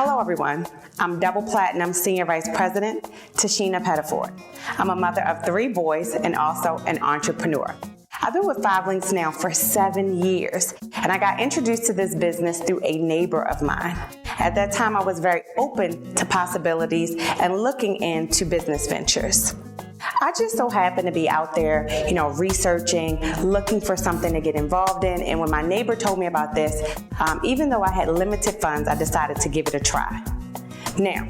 Hello everyone, I'm Double Platinum Senior Vice President, Tashina Pettiford. I'm a mother of 3 boys and also an entrepreneur. I've been with 5 Links now for 7 years, and I got introduced to this business through a neighbor of mine. At that time, I was very open to possibilities and looking into business ventures. I just so happened to be out there, researching, looking for something to get involved in, and when my neighbor told me about this, even though I had limited funds, I decided to give it a try. Now,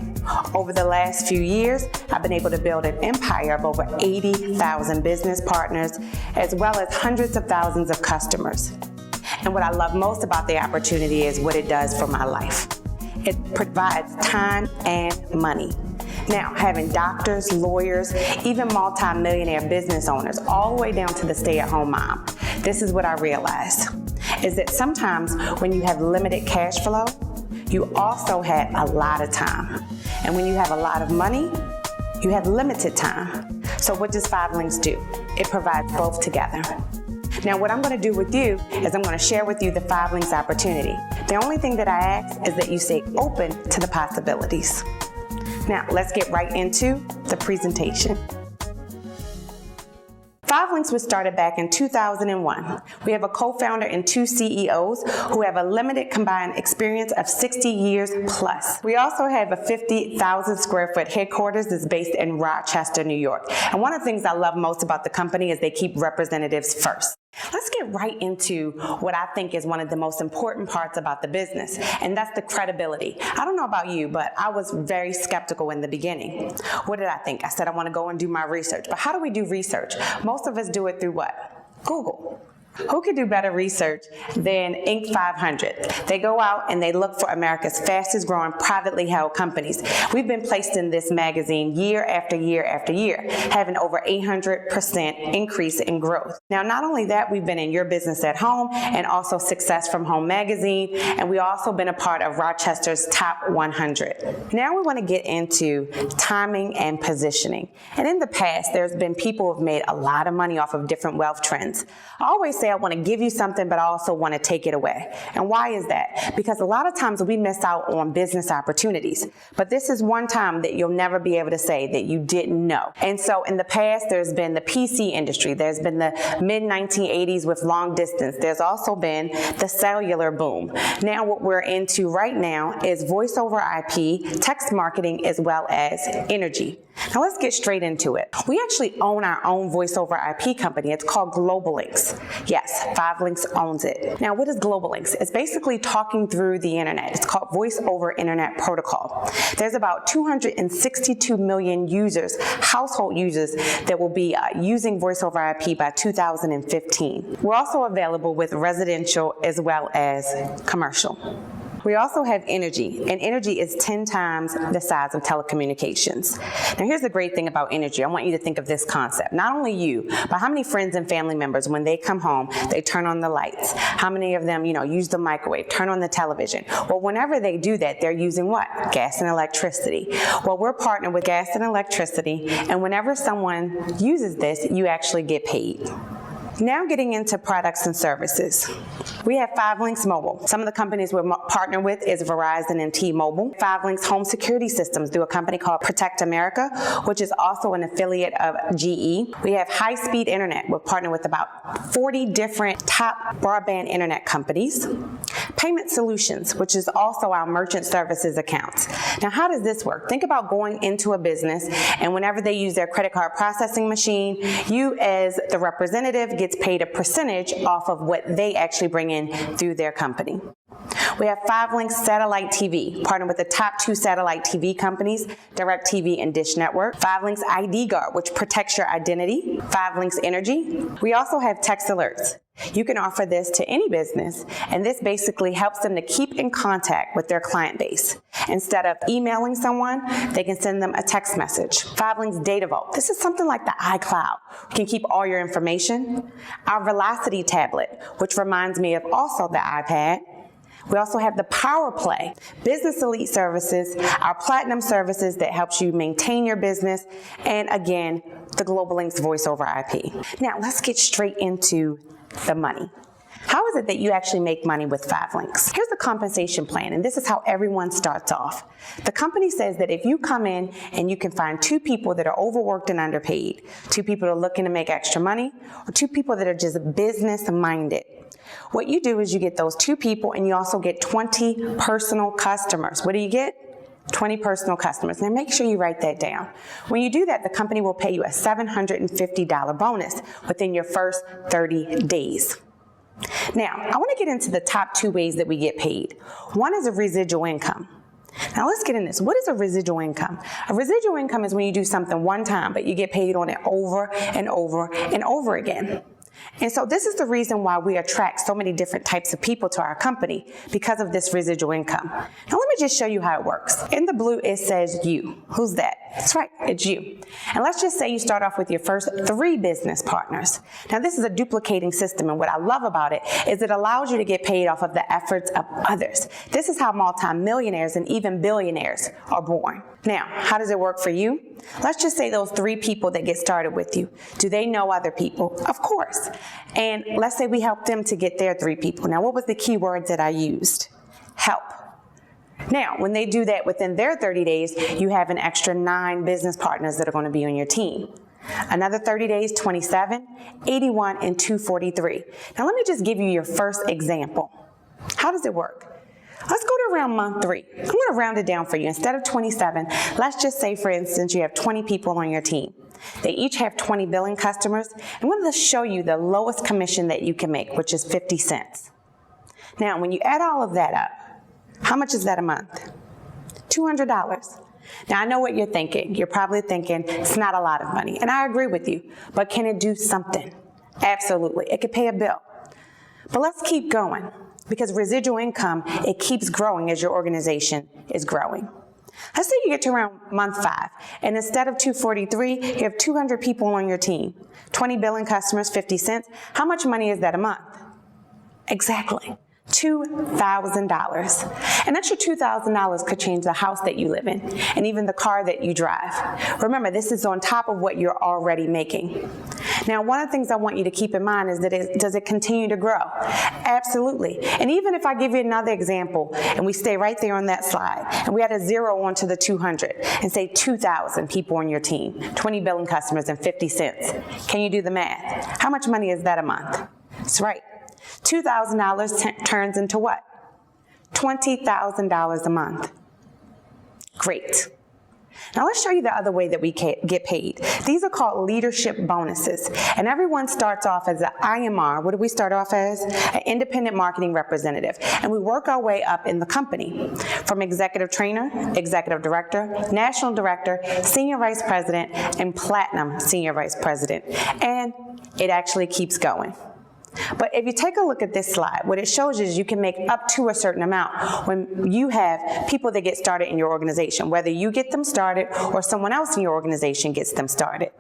over the last few years, I've been able to build an empire of over 80,000 business partners, as well as hundreds of thousands of customers. And what I love most about the opportunity is what it does for my life. It provides time and money. Now, having doctors, lawyers, even multi-millionaire business owners, all the way down to the stay-at-home mom, this is what I realized, is that sometimes when you have limited cash flow, you also have a lot of time. And when you have a lot of money, you have limited time. So what does 5 Links do? It provides both together. Now, what I'm going to do with you is I'm going to share with you the 5 Links opportunity. The only thing that I ask is that you stay open to the possibilities. Now, let's get right into the presentation. 5 Links was started back in 2001. We have a co-founder and 2 CEOs who have a limited combined experience of 60 years plus. We also have a 50,000 square foot headquarters that's based in Rochester, New York. And one of the things I love most about the company is they keep representatives first. Let's get right into what I think is one of the most important parts about the business, and that's the credibility. I don't know about you, but I was very skeptical in the beginning. What did I think? I said I want to go and do my research. But how do we do research? Most of us do it through what? Google. Who could do better research than Inc. 500? They go out and they look for America's fastest growing privately held companies. We've been placed in this magazine year after year after year, having over 800% increase in growth. Now, not only that, we've been in Your Business at Home and also Success from Home magazine, and we've also been a part of Rochester's Top 100. Now we want to get into timing and positioning. And in the past, there's been people who have made a lot of money off of different wealth trends. I always say I want to give you something, but I also want to take it away. And why is that? Because a lot of times we miss out on business opportunities. But this is one time that you'll never be able to say that you didn't know. And so in the past, there's been the PC industry. There's been the mid-1980s with long distance. There's also been the cellular boom. Now what we're into right now is voice over IP, text marketing, as well as energy. Now let's get straight into it. We actually own our own voice over IP company. It's called Global Links. Yes, 5 Links owns it. Now, what is Global Links? It's basically talking through the internet. It's called Voice over Internet Protocol. There's about 262 million users, household users, that will be using voice over IP by 2015. We're also available with residential as well as commercial. We also have energy, and energy is 10 times the size of telecommunications. Now here's the great thing about energy. I want you to think of this concept. Not only you, but how many friends and family members, when they come home, they turn on the lights? How many of them, use the microwave, turn on the television? Well, whenever they do that, they're using what? Gas and electricity. Well, we're partnered with gas and electricity, and whenever someone uses this, you actually get paid. Now getting into products and services. We have 5 Links Mobile. Some of the companies we're partnered with is Verizon and T-Mobile. 5 Links Home Security Systems through a company called Protect America, which is also an affiliate of GE. We have high-speed internet. We're partnered with about 40 different top broadband internet companies. Payment Solutions, which is also our merchant services accounts. Now, how does this work? Think about going into a business, and whenever they use their credit card processing machine, you as the representative gets paid a percentage off of what they actually bring in through their company. We have 5 Links Satellite TV, partnered with the top 2 satellite TV companies, DirecTV and Dish Network. 5 Links ID Guard, which protects your identity. 5 Links Energy. We also have text alerts. You can offer this to any business, and this basically helps them to keep in contact with their client base. Instead of emailing someone, they can send them a text message. 5 Links Data Vault. This is something like the iCloud. You can keep all your information. Our Velocity tablet, which reminds me of also the iPad. We also have the Power Play, Business Elite Services, our Platinum Services that helps you maintain your business, and again, the Global Links Voice over IP. Now, let's get straight into the money. How is it that you actually make money with 5 links? Here's the compensation plan, and this is how everyone starts off. The company says that if you come in and you can find 2 people that are overworked and underpaid, 2 people that are looking to make extra money, or 2 people that are just business-minded, what you do is you get those 2 people and you also get 20 personal customers. What do you get? 20 personal customers. Now make sure you write that down. When you do that, the company will pay you a $750 bonus within your first 30 days. Now, I want to get into the top 2 ways that we get paid. One is a residual income. Now let's get in this. What is a residual income? A residual income is when you do something one time, but you get paid on it over and over and over again. And so this is the reason why we attract so many different types of people to our company, because of this residual income. Now let me just show you how it works. In the blue, it says you. Who's that? That's right, it's you. And let's just say you start off with your first 3 business partners. Now this is a duplicating system, and what I love about it is it allows you to get paid off of the efforts of others. This is how multimillionaires and even billionaires are born. Now, how does it work for you? Let's just say those 3 people that get started with you. Do they know other people? Of course. And let's say we help them to get their 3 people. Now, what was the key word that I used? Help. Now, when they do that within their 30 days, you have an extra 9 business partners that are going to be on your team. Another 30 days, 27, 81, and 243. Now, let me just give you your first example. How does it work? Let's go to around month 3. I'm going to round it down for you. Instead of 27, let's just say, for instance, you have 20 people on your team. They each have 20 billing customers. I'm going to show you the lowest commission that you can make, which is 50 cents. Now, when you add all of that up, how much is that a month? $200. Now, I know what you're thinking. You're probably thinking, it's not a lot of money. And I agree with you. But can it do something? Absolutely. It could pay a bill. But let's keep going, because residual income, it keeps growing as your organization is growing. Let's say you get to around month 5, and instead of 243, you have 200 people on your team, 20 billing customers, 50 cents. How much money is that a month? Exactly. $2,000. An extra $2,000 could change the house that you live in and even the car that you drive. Remember, this is on top of what you're already making. Now, one of the things I want you to keep in mind is that does it continue to grow? Absolutely. And even if I give you another example and we stay right there on that slide and we add a 0 onto the 200 and say 2,000 people on your team, 20 billing customers and 50 cents. Can you do the math? How much money is that a month? That's right. $2,000 turns into what? $20,000 a month. Great. Now let's show you the other way that we get paid. These are called leadership bonuses. And everyone starts off as an IMR. What do we start off as? An independent marketing representative. And we work our way up in the company from executive trainer, executive director, national director, senior vice president, and platinum senior vice president. And it actually keeps going. But if you take a look at this slide, what it shows is you can make up to a certain amount when you have people that get started in your organization, whether you get them started or someone else in your organization gets them started.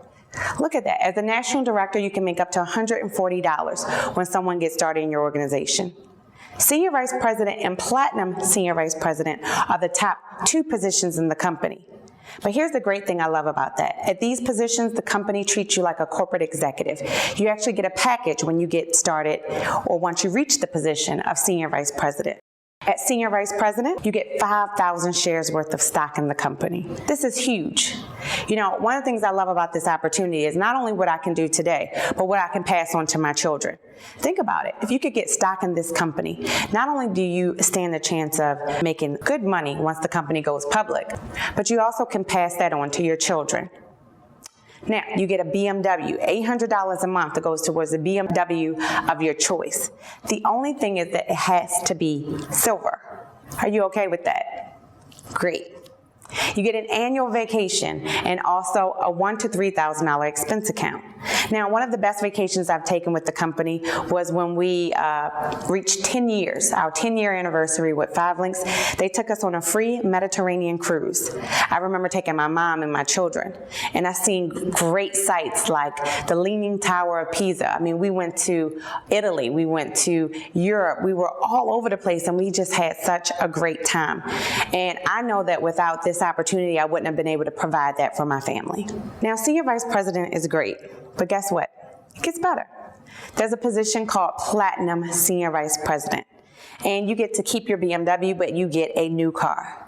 Look at that. As a national director, you can make up to $140 when someone gets started in your organization. Senior vice president and platinum senior vice president are the top 2 positions in the company. But here's the great thing I love about that. At these positions, the company treats you like a corporate executive. You actually get a package when you get started or once you reach the position of senior vice president. At senior vice president, you get 5,000 shares worth of stock in the company. This is huge. You know, one of the things I love about this opportunity is not only what I can do today, but what I can pass on to my children. Think about it. If you could get stock in this company, not only do you stand the chance of making good money once the company goes public, but you also can pass that on to your children. Now, you get a BMW, $800 a month that goes towards the BMW of your choice. The only thing is that it has to be silver. Are you okay with that? Great. You get an annual vacation and also a $1,000 to $3,000 expense account. Now, one of the best vacations I've taken with the company was when we reached 10 years, our 10-year anniversary with 5 Links. They took us on a free Mediterranean cruise. I remember taking my mom and my children, and I seen great sights like the Leaning Tower of Pisa. I mean, we went to Italy, we went to Europe, we were all over the place, and we just had such a great time. And I know that without this opportunity, I wouldn't have been able to provide that for my family. Now, senior vice president is great, but guess what? It gets better. There's a position called Platinum Senior Vice President, and you get to keep your BMW, but you get a new car.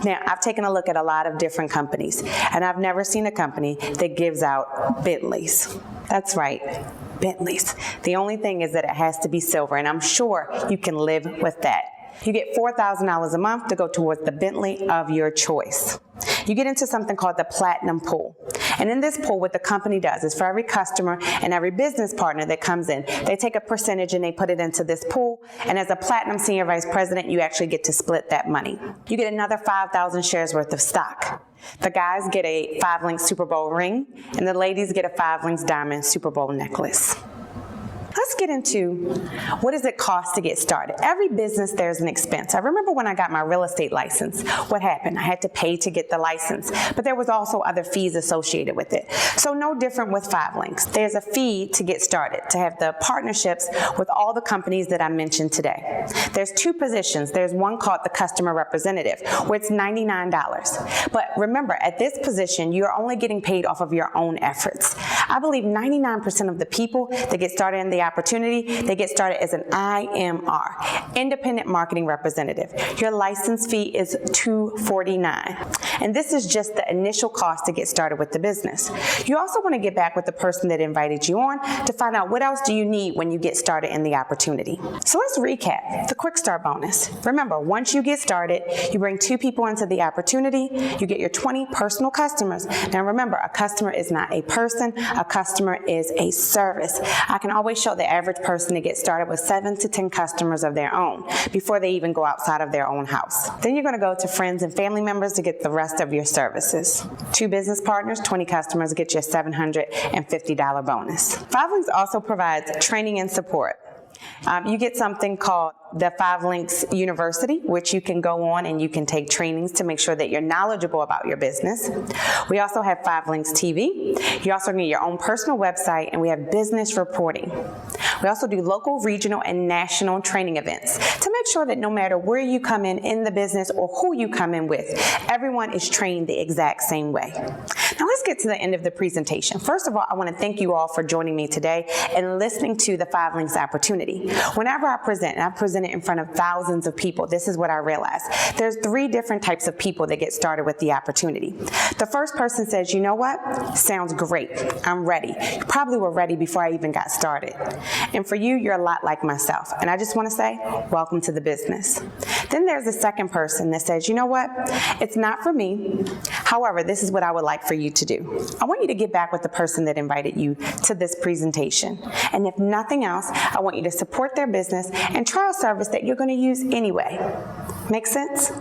Now, I've taken a look at a lot of different companies, and I've never seen a company that gives out Bentleys. That's right, Bentleys. The only thing is that it has to be silver, and I'm sure you can live with that. You get $4,000 a month to go towards the Bentley of your choice. You get into something called the Platinum Pool. And in this pool, what the company does is for every customer and every business partner that comes in, they take a percentage and they put it into this pool. And as a Platinum Senior Vice President, you actually get to split that money. You get another 5,000 shares worth of stock. The guys get a 5-link Super Bowl ring, and the ladies get a 5-link diamond Super Bowl necklace. Let's get into what does it cost to get started. Every business, there's an expense. I remember when I got my real estate license, what happened? I had to pay to get the license, but there was also other fees associated with it. So no different with 5-links. There's a fee to get started, to have the partnerships with all the companies that I mentioned today. There's 2 positions. There's one called the customer representative, where it's $99. But remember, at this position, you're only getting paid off of your own efforts. I believe 99% of the people that get started in the opportunity, they get started as an IMR, Independent Marketing Representative. Your license fee is $249. And this is just the initial cost to get started with the business. You also want to get back with the person that invited you on to find out what else do you need when you get started in the opportunity. So let's recap the Quick Start bonus. Remember, once you get started, you bring 2 people into the opportunity, you get your 20 personal customers. Now remember, a customer is not a person, a customer is a service. I can always show the average person to get started with 7 to 10 customers of their own before they even go outside of their own house. Then you're going to go to friends and family members to get the rest of your services. 2 business partners, 20 customers, get your $750 bonus. 5-links also provides training and support. You get something called the 5-links University, which you can go on and you can take trainings to make sure that you're knowledgeable about your business. We also have 5-links TV. You also get your own personal website, and we have business reporting. We also do local, regional, and national training events to make sure that no matter where you come in the business or who you come in with, everyone is trained the exact same way. Now let's get to the end of the presentation. First of all, I want to thank you all for joining me today and listening to the 5-links opportunity. Whenever I present, and I present it in front of thousands of people, this is what I realized. There's 3 different types of people that get started with the opportunity. The first person says, you know what? Sounds great. I'm ready. You probably were ready before I even got started. And for you, you're a lot like myself. And I just want to say, welcome to the business. Then there's a second person that says, you know what? It's not for me. However, this is what I would like for you to do. I want you to get back with the person that invited you to this presentation. And if nothing else, I want you to support their business and try a service that you're going to use anyway. Make sense?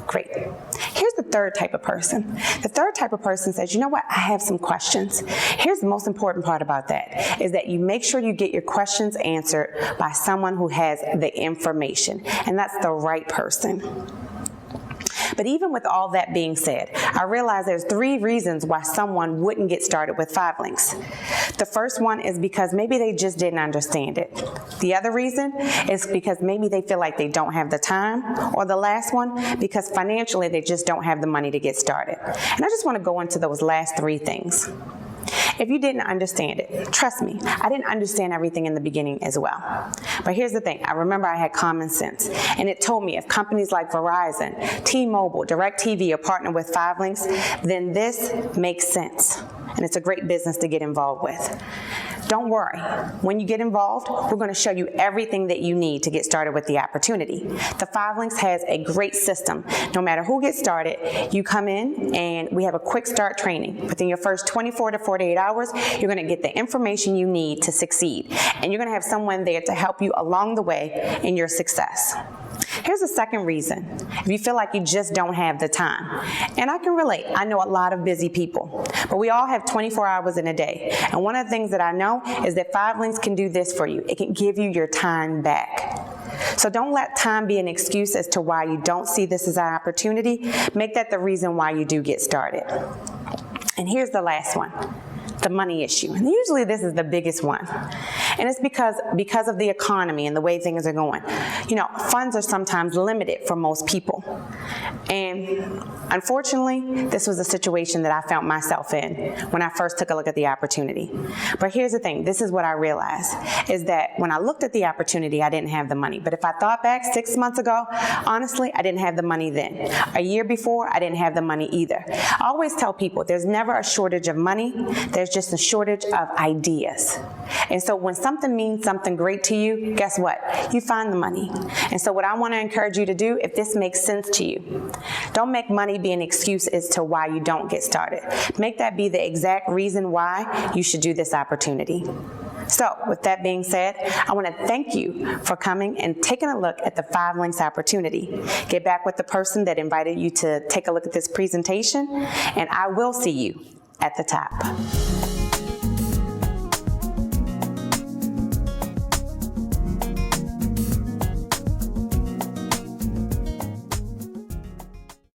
Great. Here's the third type of person. The third type of person says, you know what, I have some questions. Here's the most important part about that, is that you make sure you get your questions answered by someone who has the information, and that's the right person. But even with all that being said, I realize there's 3 reasons why someone wouldn't get started with 5-links. The first one is because maybe they just didn't understand it. The other reason is because maybe they feel like they don't have the time. Or the last one, because financially they just don't have the money to get started. And I just want to go into those last 3 things. If you didn't understand it, trust me, I didn't understand everything in the beginning as well. But here's the thing, I remember I had common sense, and it told me if companies like Verizon, T-Mobile, DirecTV are partnered with 5-links, then this makes sense, and it's a great business to get involved with. Don't worry, when you get involved, we're going to show you everything that you need to get started with the opportunity. The 5-links has a great system. No matter who gets started, you come in and we have a quick start training. Within your first 24 to 48 hours, you're going to get the information you need to succeed. And you're going to have someone there to help you along the way in your success. Here's the second reason. If you feel like you just don't have the time. And I can relate. I know a lot of busy people, but we all have 24 hours in a day. And one of the things that I know is that 5-links can do this for you. It can give you your time back. So don't let time be an excuse as to why you don't see this as an opportunity. Make that the reason why you do get started. And here's the last one. The money issue. And usually this is the biggest one. And it's because of the economy and the way things are going. You know, funds are sometimes limited for most people. And unfortunately, this was a situation that I found myself in when I first took a look at the opportunity. But here's the thing, this is what I realized, is that when I looked at the opportunity, I didn't have the money. But if I thought back 6 months ago, honestly, I didn't have the money then. A year before, I didn't have the money either. I always tell people there's never a shortage of money, there's just a shortage of ideas. And so when something means something great to you, guess what? You find the money. And so what I want to encourage you to do, if this makes sense to you, don't make money be an excuse as to why you don't get started. Make that be the exact reason why you should do this opportunity. So with that being said, I want to thank you for coming and taking a look at the 5 links opportunity. Get back with the person that invited you to take a look at this presentation, and I will see you at the top.